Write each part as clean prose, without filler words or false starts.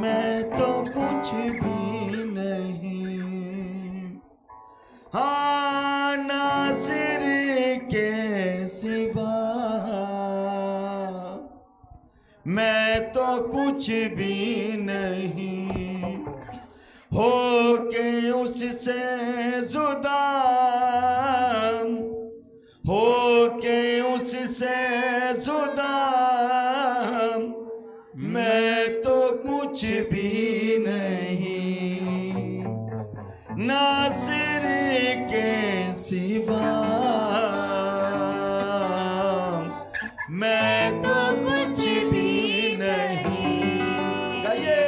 मैं तो कुछ भी नहीं। हाँ, नासिर के सिवा मैं तो कुछ भी नहीं। हो के उससे जुदा, हो के उससे जुदा मैं तो कुछ भी नहीं। नासिर के सिवा मैं तो कुछ भी नहीं। गाइए।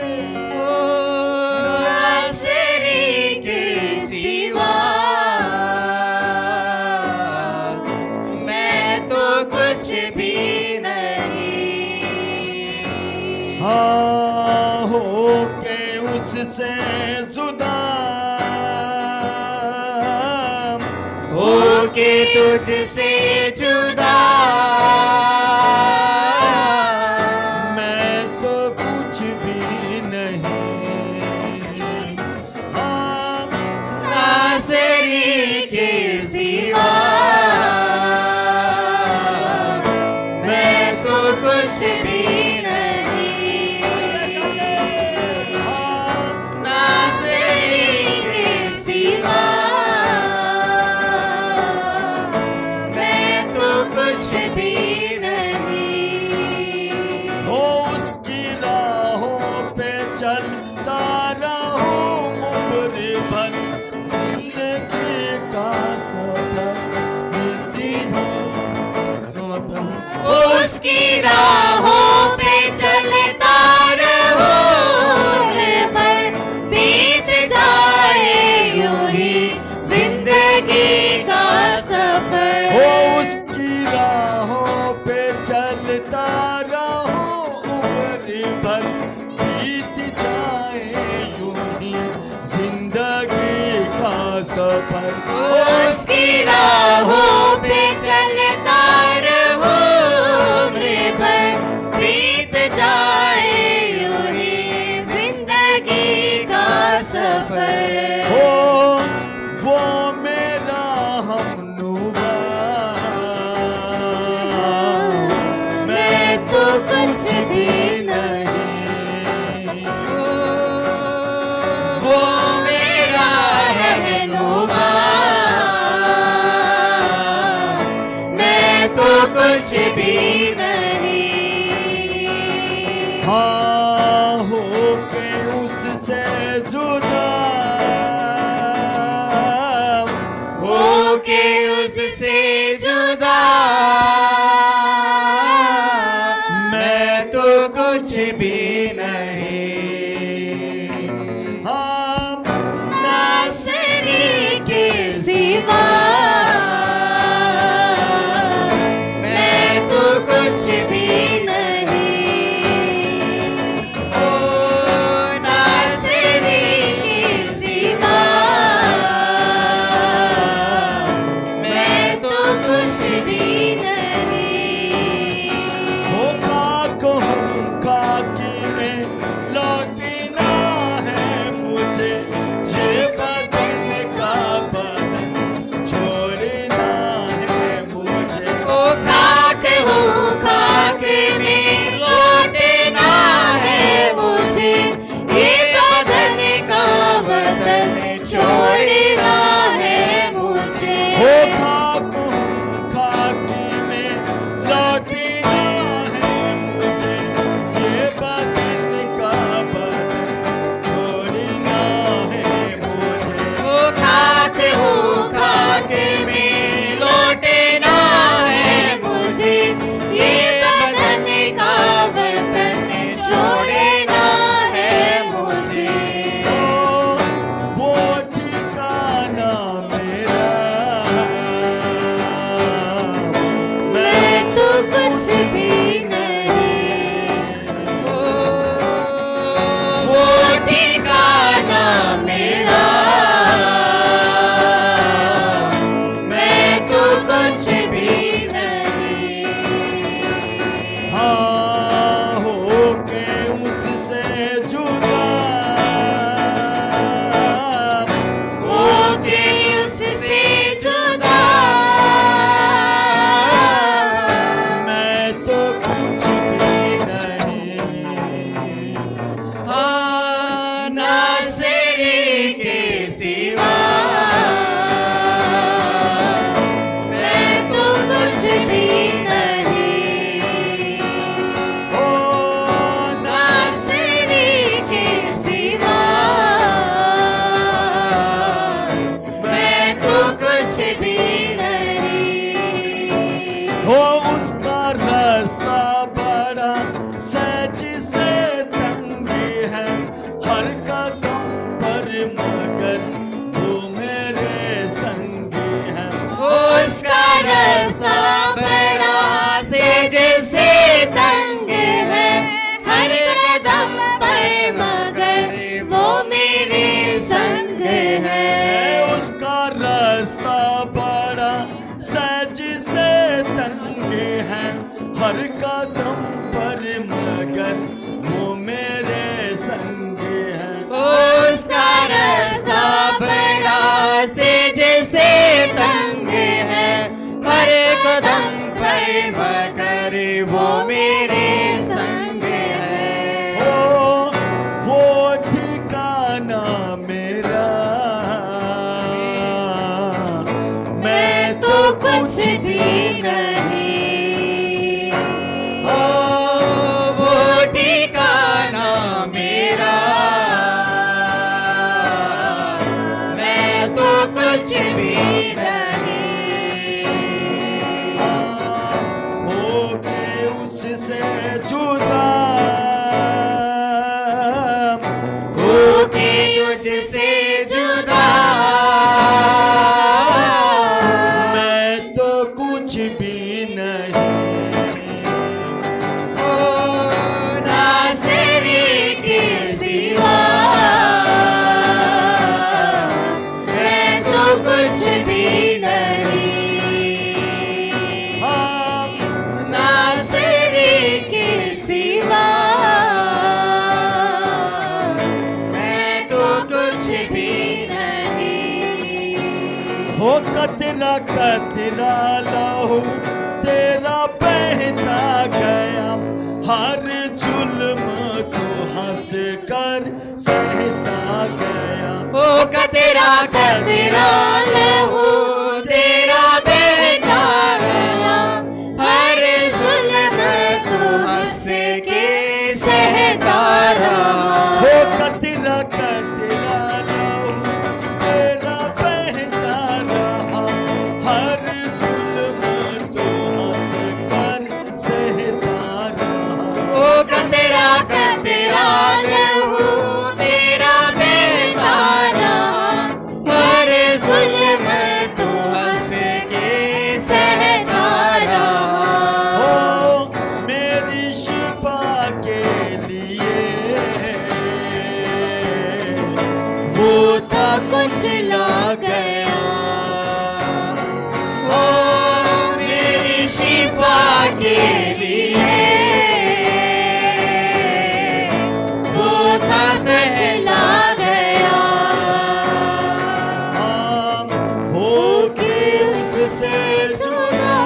नासिर के सिवा मैं तो कुछ भी नहीं। हाँ, हो के उससे जुदा, हो के तुझसे जुदा मैं तो कुछ भी नहीं। हाँ, नासिर के सिवा मैं तो कुछ भी नहीं। नासिर के सिवा मैं तो कुछ भी नहीं। हो उसकी राहों पे चलता रहूं उम्र भर, जिंदगी का सफर बीती हो उसकी राहों पे चलता रहो, पर बीत जाए यूं ही जिंदगी का सफर। हो उसकी राहों पे चलता रहूं उम्र भर, बीत जाए यूं ही जिंदगी का सफर। उसकी राहों पे चलता रहो, पर बीत जाए यूं ही जिंदगी का सफर। हो वो मेरा हमनुमा, मैं तो कुछ भी नहीं। वो मेरा रहनुमा, मैं तो कुछ भी नहीं। हाँ, हो के उससे जुदा, हो के उससे जुदा मैं तो कुछ भी नहीं। हाँ, नासिर के सिवा मैं तो कुछ भी नहीं। ओ नासिर के सिवा मैं तो कुछ भी नहीं। हो खाक हूँ खाकी में नहीं। ओ वो ठिकाना मेरा, मैं तो कुछ भी नहीं। होके उससे जुदा, होके उससे जुदा, मैं तो कुछ भी नहीं। ओ नासिरी के सिवा मैं तो कुछ भी नहीं। नासिरी के सिवा मैं तो कुछ भी नहीं। हो कतरा कतरा लहू तेरा बहता गया, हर जुल्म तो हंस कर सहता गया। ओ कतरा कतरा लहू तेरा बहता गया, हर जुल्म तो हंस के सहता रहा। हो कतरा कतरा लहू तेरा बहता रहा, हर जुल्म तो हंस कर सहता रहा। ओ कतरा कतरा लहू तेरा बहता रहा, हर जुल्म तो हंस के सहता रहा। हो मेरी शिफा के लिए वो था कुछ ला गया। ओ मेरी शिफा के लिए वो था सच ला गया। हो के उससे जुदा,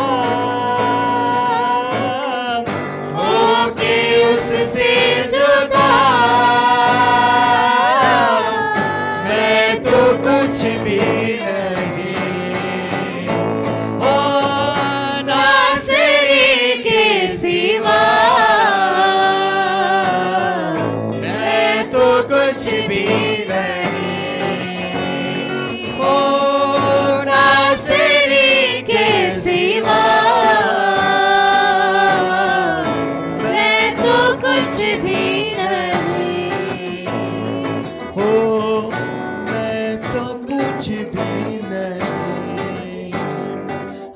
होके उससे जुदा, मैं तो कुछ भी नहीं। ओ नासिरी के सिवा मैं तो कुछ भी नहीं। ओ नासिरी के सिवा मैं तो कुछ भी नहीं। हो मैं तो कुछ भी नहीं।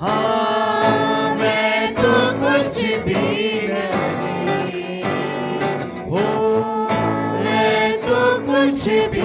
हाँ मैं तो कुछ भी नहीं। हो मैं तो कुछ भी